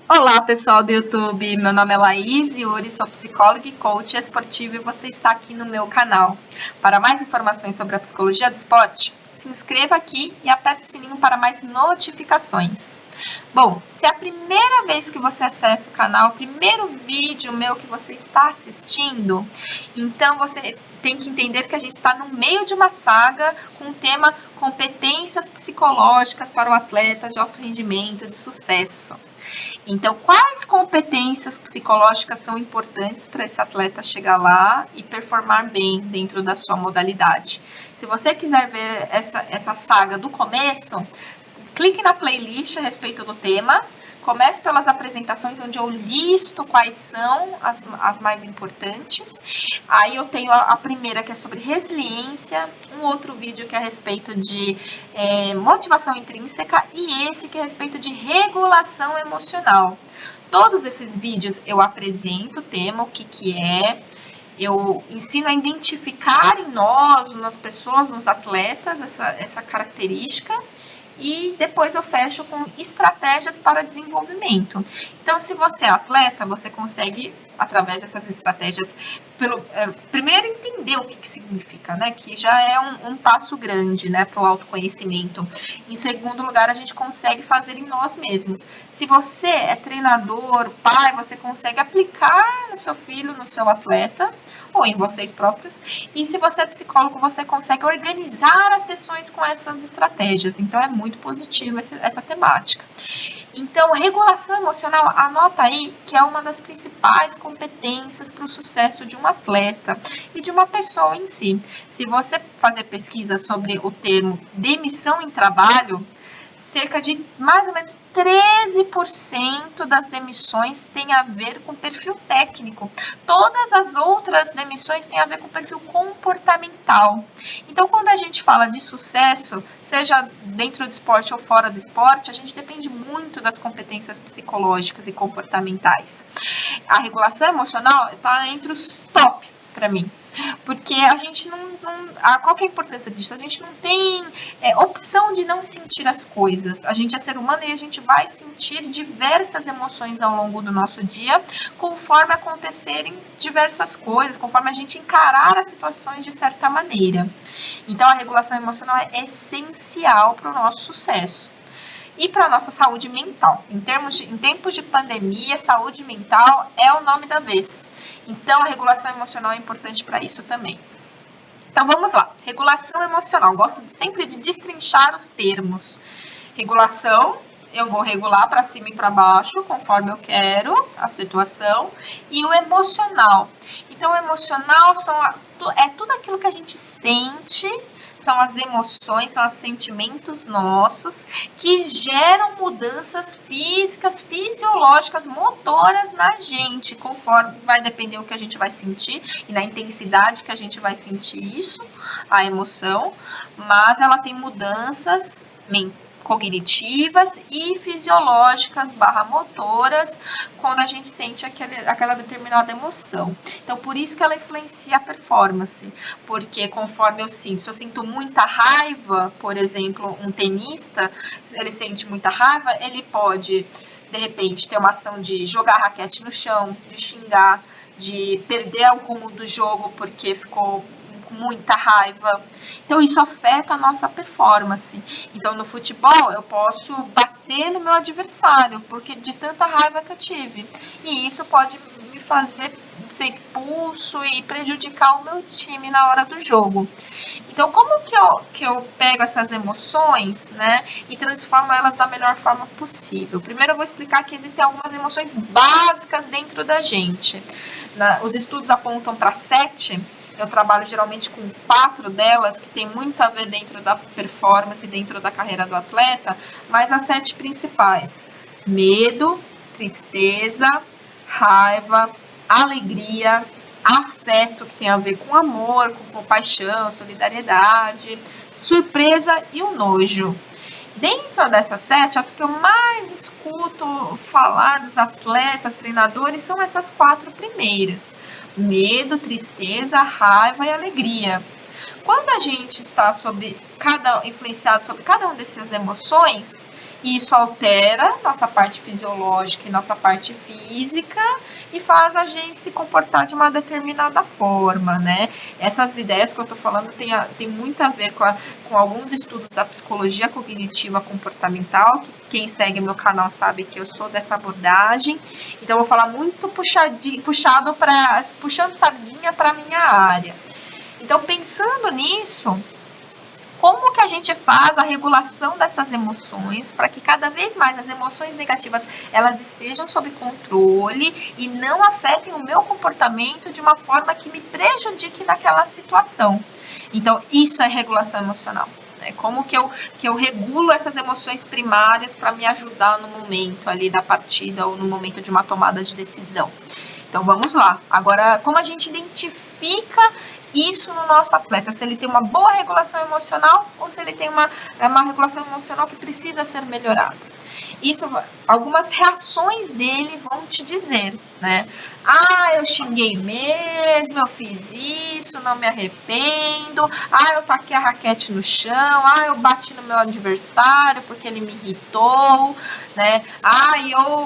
Olá, pessoal do YouTube. Meu nome é Laís Yuri, sou psicóloga e coach esportivo e você está aqui no meu canal. Para mais informações sobre a psicologia do esporte, se inscreva aqui e aperte o sininho para mais notificações. Bom, se é a primeira vez que você acessa o canal, o primeiro vídeo meu que você está assistindo, então você tem que entender que a gente está no meio de uma saga com o tema competências psicológicas para o atleta de alto rendimento, de sucesso. Então, quais competências psicológicas são importantes para esse atleta chegar lá e performar bem dentro da sua modalidade? Se você quiser ver essa saga do começo, clique na playlist a respeito do tema. Comece pelas apresentações, onde eu listo quais são as mais importantes. Aí eu tenho a primeira, que é sobre resiliência, um outro vídeo que é a respeito de motivação intrínseca e esse que é a respeito de regulação emocional. Todos esses vídeos eu apresento o tema, o que é, eu ensino a identificar em nós, nas pessoas, nos atletas, essa característica. E depois eu fecho com estratégias para desenvolvimento. Então, se você é atleta, você consegue, através dessas estratégias, primeiro entender o que significa, né? Que já é um passo grande, né, para o autoconhecimento. Em segundo lugar, a gente consegue fazer em nós mesmos. Se você é treinador, pai, você consegue aplicar no seu filho, no seu atleta, ou em vocês próprios. E se você é psicólogo, você consegue organizar as sessões com essas estratégias. Então, é muito positiva essa temática. Então, regulação emocional, anota aí que é uma das principais competências para o sucesso de um atleta e de uma pessoa em si. Se você fazer pesquisa sobre o termo demissão em trabalho, cerca de mais ou menos 13% das demissões tem a ver com perfil técnico. Todas as outras demissões têm a ver com perfil comportamental. Então, quando a gente fala de sucesso, seja dentro do esporte ou fora do esporte, a gente depende muito das competências psicológicas e comportamentais. A regulação emocional está entre os top para mim. Porque a gente qual que é a importância disso? A gente não tem opção de não sentir as coisas. A gente é ser humano e a gente vai sentir diversas emoções ao longo do nosso dia, conforme acontecerem diversas coisas, conforme a gente encarar as situações de certa maneira. Então, a regulação emocional é essencial para o nosso sucesso. E para a nossa saúde mental. Em tempos de pandemia, saúde mental é o nome da vez. Então, a regulação emocional é importante para isso também. Então, vamos lá. Regulação emocional. Gosto sempre de destrinchar os termos. Regulação, eu vou regular para cima e para baixo, conforme eu quero a situação. E o emocional. Então, o emocional é tudo aquilo que a gente sente, são as emoções, são os sentimentos nossos que geram mudanças físicas, fisiológicas, motoras na gente, conforme vai depender do que a gente vai sentir e na intensidade que a gente vai sentir isso, a emoção, mas ela tem mudanças cognitivas e fisiológicas motoras quando a gente sente aquela determinada emoção. Então, por isso que ela influencia a performance, porque conforme eu sinto, se eu sinto muita raiva, por exemplo, um tenista, ele sente muita raiva, ele pode, de repente, ter uma ação de jogar a raquete no chão, de xingar, de perder o rumo do jogo porque ficou com muita raiva. Então, isso afeta a nossa performance. Então, no futebol, eu posso bater no meu adversário, porque de tanta raiva que eu tive. E isso pode me fazer ser expulso e prejudicar o meu time na hora do jogo. Então, como que eu pego essas emoções, né, e transformo elas da melhor forma possível? Primeiro, eu vou explicar que existem algumas emoções básicas dentro da gente. Os estudos apontam para 7. Eu trabalho geralmente com 4 delas, que tem muito a ver dentro da performance, dentro da carreira do atleta, mas as 7 principais: medo, tristeza, raiva, alegria, afeto, que tem a ver com amor, com compaixão, solidariedade, surpresa e o nojo. Dentro dessas 7, as que eu mais escuto falar dos atletas, treinadores, são essas 4 primeiras: medo, tristeza, raiva e alegria. Quando a gente está influenciado sobre cada uma dessas emoções, Isso altera nossa parte fisiológica e nossa parte física e faz a gente se comportar de uma determinada forma, né? Essas ideias que eu tô falando tem muito a ver com alguns estudos da psicologia cognitiva comportamental, que quem segue meu canal sabe que eu sou dessa abordagem. Então, eu vou falar muito puxando sardinha para minha área. Então, pensando nisso, como que a gente faz a regulação dessas emoções para que cada vez mais as emoções negativas elas estejam sob controle e não afetem o meu comportamento de uma forma que me prejudique naquela situação? Então, isso é regulação emocional. Como que eu regulo essas emoções primárias para me ajudar no momento ali da partida ou no momento de uma tomada de decisão? Então, vamos lá. Agora, como a gente identifica isso no nosso atleta? Se ele tem uma boa regulação emocional ou se ele tem uma regulação emocional que precisa ser melhorada? Isso, algumas reações dele vão te dizer, né? Ah, eu xinguei mesmo, eu fiz isso, não me arrependo. Ah, eu taquei a raquete no chão. Ah, eu bati no meu adversário porque ele me irritou, né? Ah,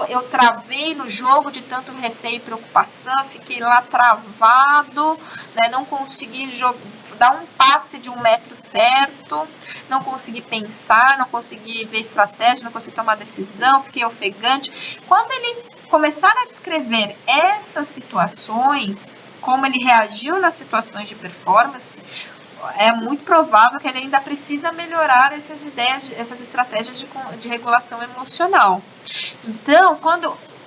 eu travei no jogo de tanto receio e preocupação, fiquei lá travado, né? Não consegui dar um passe de 1 metro certo, não consegui pensar, não consegui ver estratégia, não consegui tomar decisão, fiquei ofegante. Quando ele começar a descrever essas situações, como ele reagiu nas situações de performance, é muito provável que ele ainda precisa melhorar essas ideias, essas estratégias de regulação emocional. Então,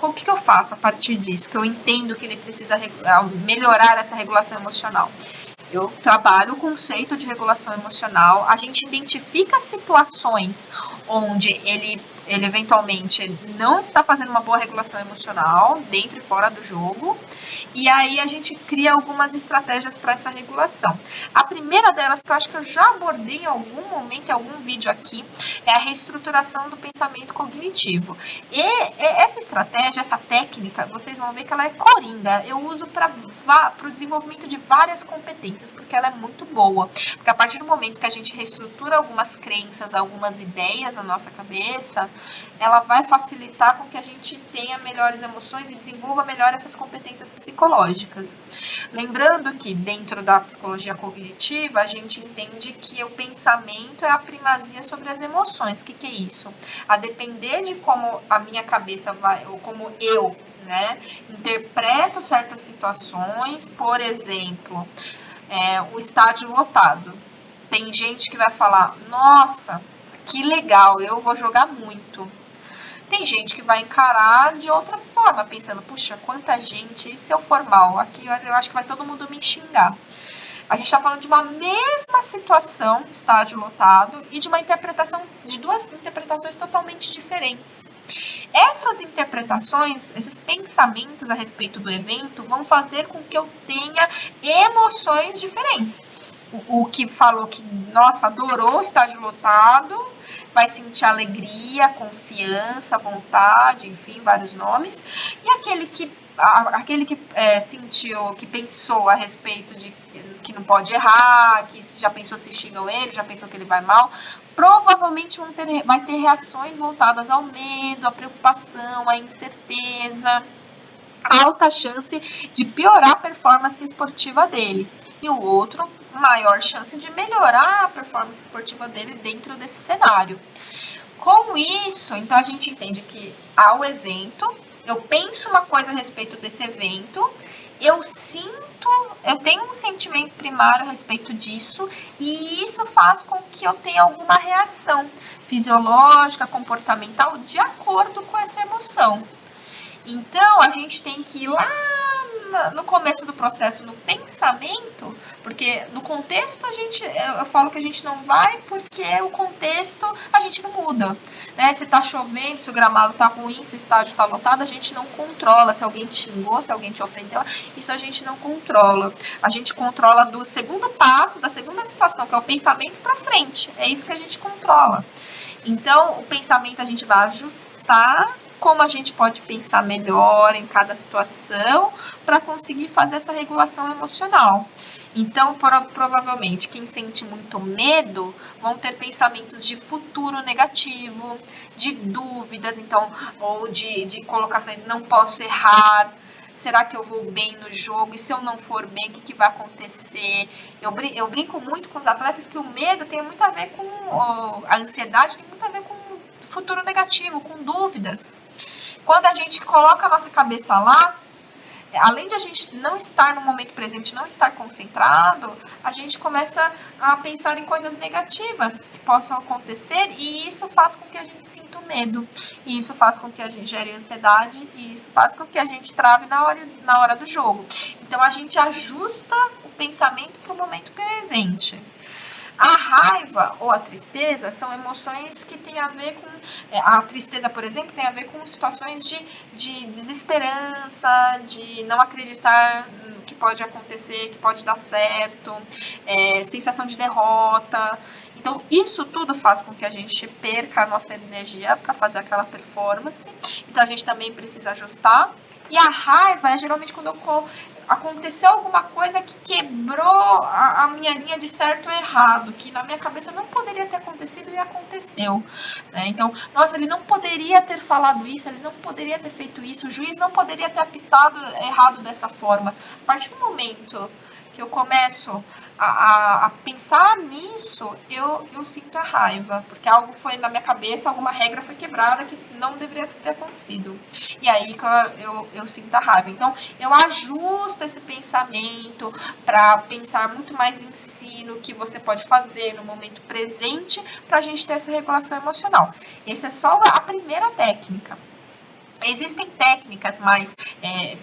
o que eu faço a partir disso? Que eu entendo que ele precisa melhorar essa regulação emocional. Eu trabalho o conceito de regulação emocional, a gente identifica situações onde ele eventualmente não está fazendo uma boa regulação emocional, dentro e fora do jogo, e aí a gente cria algumas estratégias para essa regulação. A primeira delas, que eu acho que eu já abordei em algum momento, em algum vídeo aqui, é a reestruturação do pensamento cognitivo. E essa estratégia, essa técnica, vocês vão ver que ela é coringa. Eu uso para o desenvolvimento de várias competências, porque ela é muito boa. Porque a partir do momento que a gente reestrutura algumas crenças, algumas ideias na nossa cabeça, ela vai facilitar com que a gente tenha melhores emoções e desenvolva melhor essas competências psicológicas. Lembrando que dentro da psicologia cognitiva, a gente entende que o pensamento é a primazia sobre as emoções. O que é isso? A depender de como a minha cabeça vai, ou como eu, né, interpreto certas situações, por exemplo, o estádio lotado. Tem gente que vai falar, nossa, que legal, eu vou jogar muito. Tem gente que vai encarar de outra forma, pensando, puxa, quanta gente, e se eu for mal? Aqui eu acho que vai todo mundo me xingar. A gente está falando de uma mesma situação, estádio lotado, e de duas interpretações totalmente diferentes. Essas interpretações, esses pensamentos a respeito do evento, vão fazer com que eu tenha emoções diferentes. O que falou que, nossa, adorou o estádio lotado, vai sentir alegria, confiança, vontade, enfim, vários nomes. E aquele que sentiu, que pensou a respeito de que não pode errar, que já pensou se xingam ele, já pensou que ele vai mal, provavelmente vai ter reações voltadas ao medo, à preocupação, à incerteza, alta chance de piorar a performance esportiva dele. E o outro, maior chance de melhorar a performance esportiva dele dentro desse cenário. Com isso, então a gente entende que há o evento, eu penso uma coisa a respeito desse evento, eu tenho um sentimento primário a respeito disso, e isso faz com que eu tenha alguma reação fisiológica, comportamental, de acordo com essa emoção. Então, a gente tem que ir lá no começo do processo, no pensamento, porque no contexto eu falo que a gente não vai, porque o contexto a gente não muda, né? Se tá chovendo, se o gramado tá ruim, se o estádio tá lotado, a gente não controla. Se alguém te xingou, se alguém te ofendeu, isso a gente não controla. A gente controla do segundo passo, da segunda situação, que é o pensamento, para frente. É isso que a gente controla. Então, o pensamento a gente vai ajustar como a gente pode pensar melhor em cada situação para conseguir fazer essa regulação emocional. Então, provavelmente, quem sente muito medo vão ter pensamentos de futuro negativo, de dúvidas, então, ou de colocações, não posso errar, será que eu vou bem no jogo? E se eu não for bem, o que vai acontecer? Eu brinco muito com os atletas que o medo tem muito a ver com, a ansiedade tem muito a ver com futuro negativo, com dúvidas. Quando a gente coloca a nossa cabeça lá, além de a gente não estar no momento presente, não estar concentrado, a gente começa a pensar em coisas negativas que possam acontecer e isso faz com que a gente sinta o medo, e isso faz com que a gente gere ansiedade e isso faz com que a gente trave na hora do jogo. Então a gente ajusta o pensamento para o momento presente. A raiva ou a tristeza são emoções que têm a ver com... A tristeza, por exemplo, tem a ver com situações de desesperança, de não acreditar que pode acontecer, que pode dar certo, sensação de derrota. Então, isso tudo faz com que a gente perca a nossa energia para fazer aquela performance. Então, a gente também precisa ajustar. E a raiva é geralmente quando aconteceu alguma coisa que quebrou a minha linha de certo ou errado, que na minha cabeça não poderia ter acontecido e aconteceu. Né? Então, nossa, ele não poderia ter falado isso, ele não poderia ter feito isso, o juiz não poderia ter apitado errado dessa forma. A partir do momento que eu começo a pensar nisso, eu sinto a raiva, porque algo foi na minha cabeça, alguma regra foi quebrada que não deveria ter acontecido. E aí que eu sinto a raiva. Então, eu ajusto esse pensamento para pensar muito mais em si, no que você pode fazer no momento presente, para a gente ter essa regulação emocional. Essa é só a primeira técnica. Existem técnicas mais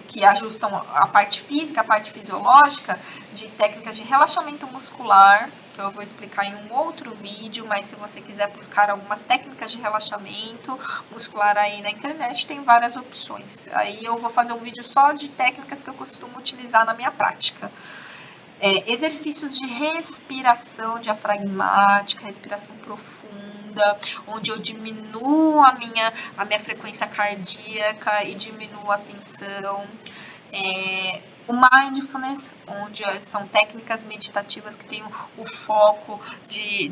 que ajustam a parte física, a parte fisiológica, de técnicas de relaxamento muscular, que eu vou explicar em um outro vídeo, mas se você quiser buscar algumas técnicas de relaxamento muscular aí na internet, tem várias opções. Aí eu vou fazer um vídeo só de técnicas que eu costumo utilizar na minha prática. Exercícios de respiração diafragmática, respiração profunda, onde eu diminuo a minha frequência cardíaca e diminuo a tensão. O mindfulness, onde são técnicas meditativas que têm o foco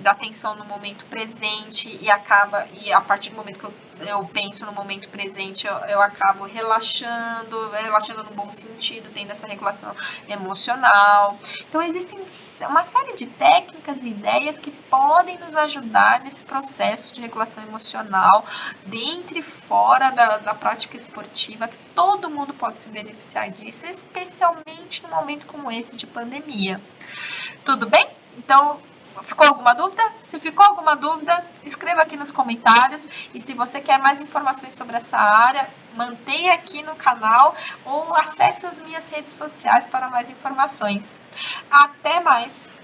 da atenção no momento presente e a partir do momento que eu penso no momento presente, eu acabo relaxando no bom sentido, tendo essa regulação emocional. Então, existem uma série de técnicas e ideias que podem nos ajudar nesse processo de regulação emocional, dentro e fora da prática esportiva, que todo mundo pode se beneficiar disso, especialmente num momento como esse de pandemia. Tudo bem? Então, ficou alguma dúvida? Se ficou alguma dúvida, escreva aqui nos comentários. E se você quer mais informações sobre essa área, mantenha aqui no canal ou acesse as minhas redes sociais para mais informações. Até mais!